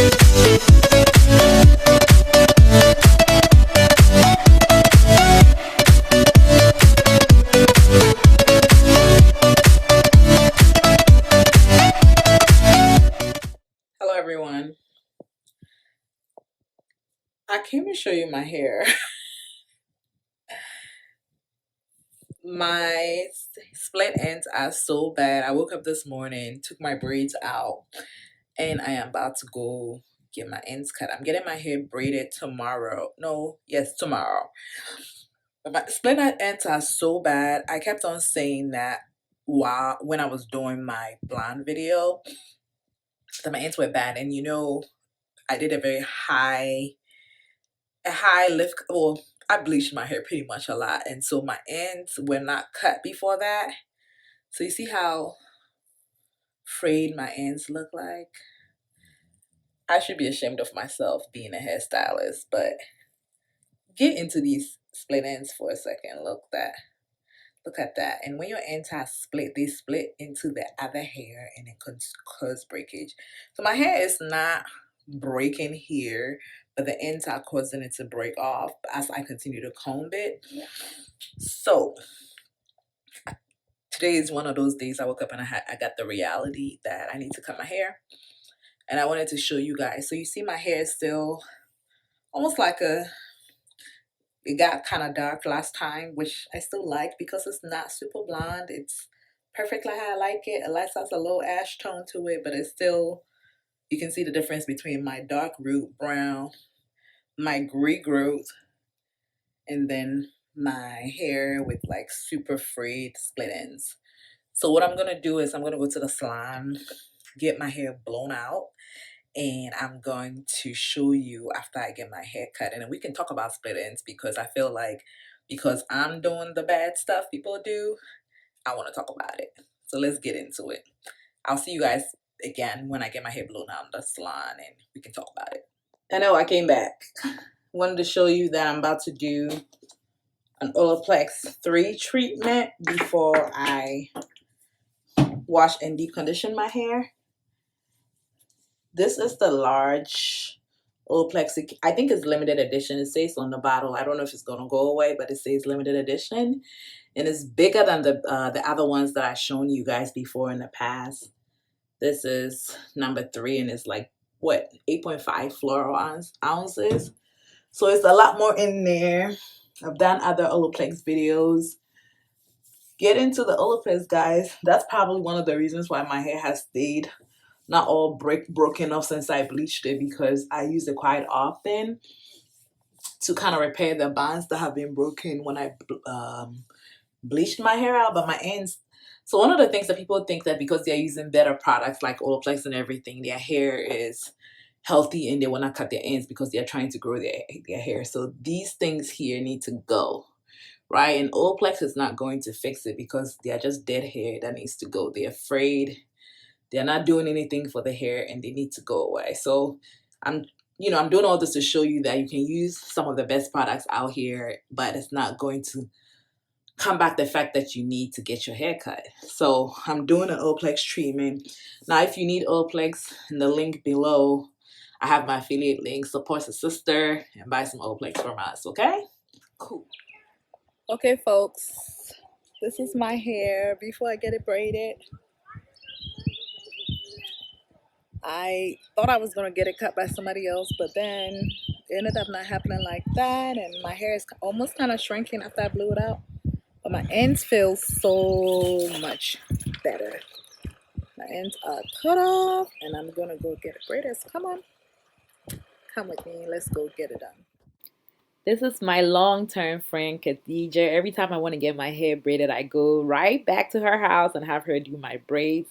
Hello everyone. I came to show you my hair. My split ends are so bad. I woke up this morning, took my braids out, and I am about to go get my ends cut. I'm getting my hair braided tomorrow. No, yes, tomorrow. But my split ends are so bad. I kept on saying that while when I was doing my blonde video, that my ends were bad. And you know, I did a high lift. Well, I bleached my hair pretty much a lot, and so my ends were not cut before that. So you see how frayed my ends look like? I should be ashamed of myself being a hairstylist, but get into these split ends for a second. Look at that. And when your ends are split, they split into the other hair and it cause breakage. So my hair is not breaking here, but the ends are causing it to break off as I continue to comb it. So today is one of those days I woke up and I got the reality that I need to cut my hair. And I wanted to show you guys. So you see my hair is still almost like it got kind of dark last time, which I still like because it's not super blonde. It's perfectly how I like it. It has a little ash tone to it, but it's still, you can see the difference between my dark root brown, my gray growth, and then my hair with like super frayed split ends. So what I'm gonna do is I'm gonna go to the salon, get my hair blown out, and I'm going to show you after I get my hair cut. And then we can talk about split ends because I feel like because I'm doing the bad stuff people do, I want to talk about it. So let's get into it. I'll see you guys again when I get my hair blown out in the salon and we can talk about it. I know I came back. Wanted to show you that I'm about to do an Olaplex 3 treatment before I wash and deep condition my hair. This is the large Olaplex. I think it's limited edition. It says on the bottle. I don't know if it's gonna go away, but it says limited edition, and it's bigger than the other ones that I've shown you guys before in the past. This is number 3, and it's like what 8.5 floral ounces. So it's a lot more in there. I've done other Olaplex videos. Get into the Olaplex, guys. That's probably one of the reasons why my hair has stayed not all broken off since I bleached it, because I use it quite often to kind of repair the bonds that have been broken when I bleached my hair out. But my ends, so one of the things that people think that because they're using better products like Olaplex and everything, their hair is healthy and they will not cut their ends because they're trying to grow their hair. So these things here need to go, right? And Olaplex is not going to fix it because they are just dead hair that needs to go. They're afraid. They're not doing anything for the hair and they need to go away. So I'm doing all this to show you that you can use some of the best products out here, but it's not going to combat the fact that you need to get your hair cut. So I'm doing an Olaplex treatment. Now, if you need Olaplex, in the link below, I have my affiliate link. Support a sister and buy some Olaplex from us, okay? Cool. Okay, folks. This is my hair before I get it braided. I thought I was going to get it cut by somebody else, but then it ended up not happening like that, and my hair is almost kind of shrinking after I blew it out. But my ends feel so much better. My ends are cut off, and I'm going to go get it braided. So come on. Come with me. Let's go get it done. This is my long-term friend, Khadija. Every time I want to get my hair braided, I go right back to her house and have her do my braids.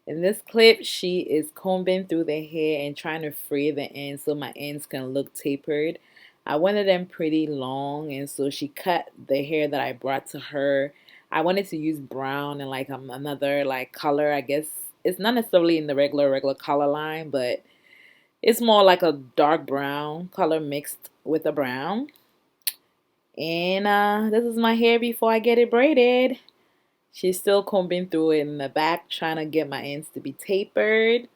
In this clip, she is combing through the hair and trying to fray the ends so my ends can look tapered. I wanted them pretty long, and so she cut the hair that I brought to her. I wanted to use brown and like another like color. I guess it's not necessarily in the regular color line, but it's more like a dark brown color mixed with a brown. And this is my hair before I get it braided. She's still combing through it in the back, trying to get my ends to be tapered.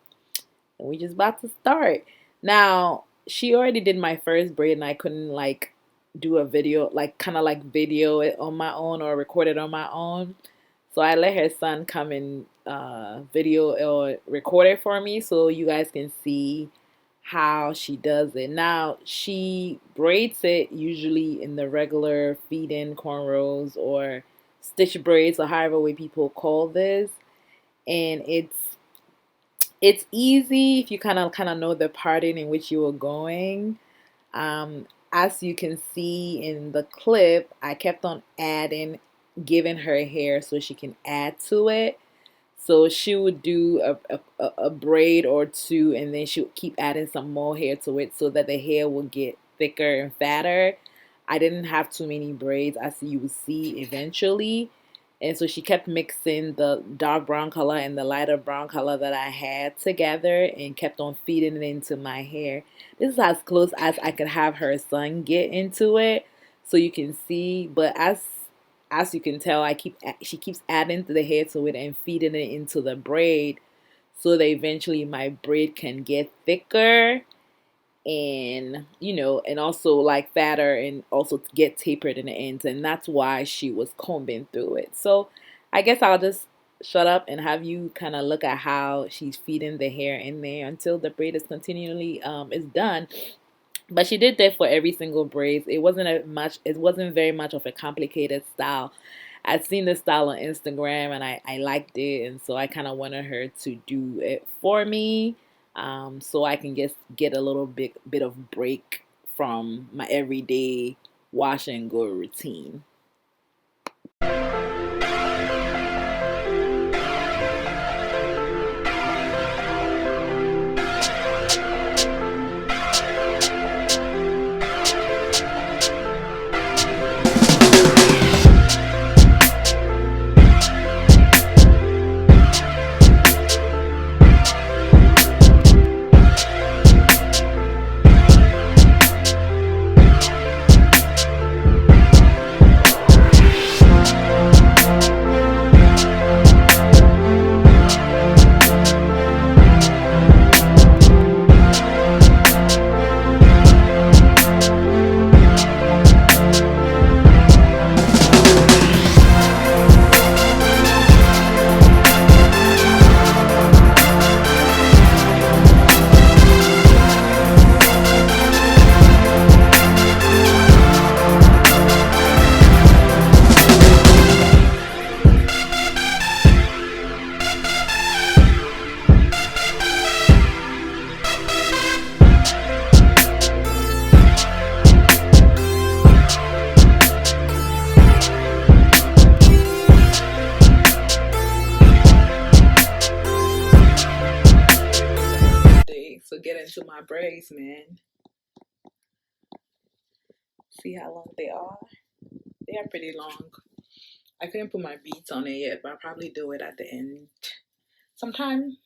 And we just about to start. Now, she already did my first braid and I couldn't like do a video, like kind of like video it on my own or record it on my own. So I let her son come and video or record it for me so you guys can see how she does it. Now, she braids it usually in the regular feed-in cornrows or stitch braids or however way people call this. And it's easy if you kind of know the pattern in which you are going. As you can see in the clip, I kept on adding, giving her hair so she can add to it. So she would do a braid or two, and then she would keep adding some more hair to it so that the hair will get thicker and fatter. I didn't have too many braids, as you will see eventually. And so she kept mixing the dark brown color and the lighter brown color that I had together and kept on feeding it into my hair. This is as close as I could have her son get into it. So you can see, but as you can tell, she keeps adding to the hair to it and feeding it into the braid so that eventually my braid can get thicker and and also like fatter and also get tapered in the ends, and that's why she was combing through it. So I guess I'll just shut up and have you kind of look at how she's feeding the hair in there until the braid is continually is done. But she did that for every single braid. It wasn't very much of a complicated style. I'd seen this style on Instagram and I liked it, and so I kind of wanted her to do it for me, so I can get a little bit of break from my everyday wash and go routine. So get into my braids, man. See how long they are? They are pretty long. I couldn't put my beads on it yet, but I'll probably do it at the end. Sometime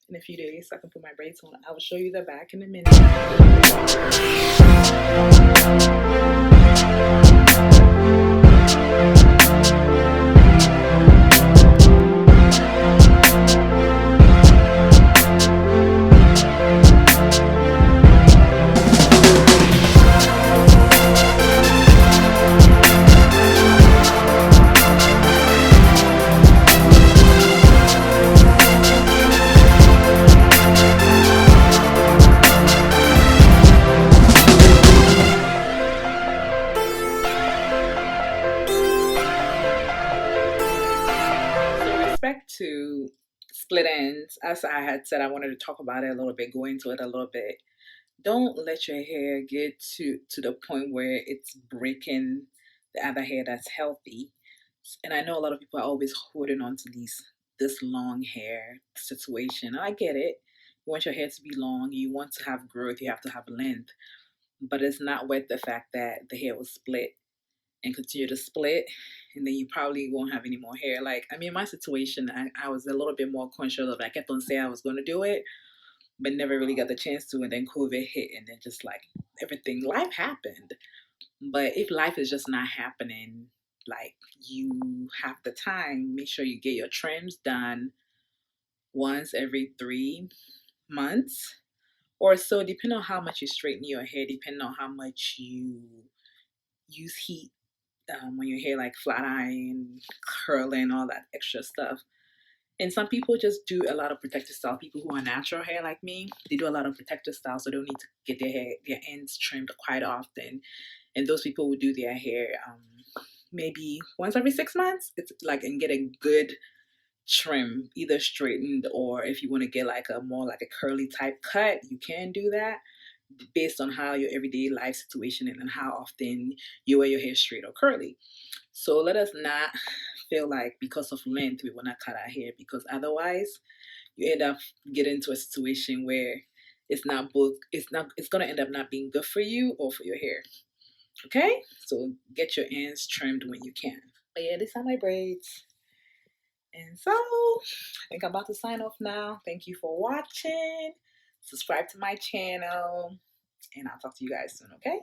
in a few days, I can put my braids on. I will show you the back in a minute. To split ends, as I had said, I wanted to talk about it a little bit, go into it a little bit. Don't let your hair get to the point where it's breaking the other hair that's healthy. And I know a lot of people are always holding on to this long hair situation. And I get it. You want your hair to be long, you want to have growth, you have to have length. But it's not worth the fact that the hair will split and continue to split, and then you probably won't have any more hair. Like, I mean, my situation, I was a little bit more conscious of it. I kept on saying I was going to do it, but never really got the chance to. And then COVID hit, and then just like everything, life happened. But if life is just not happening, like you have the time, make sure you get your trims done once every 3 months or so, depending on how much you straighten your hair, depending on how much you use heat on your hair, like flat iron, curling, all that extra stuff. And some people just do a lot of protective style. People who are natural hair like me, they do a lot of protective style, so they don't need to get their ends trimmed quite often. And those people who do their hair maybe once every 6 months. It's like, and get a good trim, either straightened, or if you want to get like a more like a curly type cut, you can do that based on how your everyday life situation and how often you wear your hair straight or curly. So let us not feel like because of length we will not cut our hair, because otherwise you end up getting into a situation where it's gonna end up not being good for you or for your hair. Okay? So get your ends trimmed when you can. But yeah, these are my braids. And so I think I'm about to sign off now. Thank you for watching. Subscribe to my channel. And I'll talk to you guys soon, okay?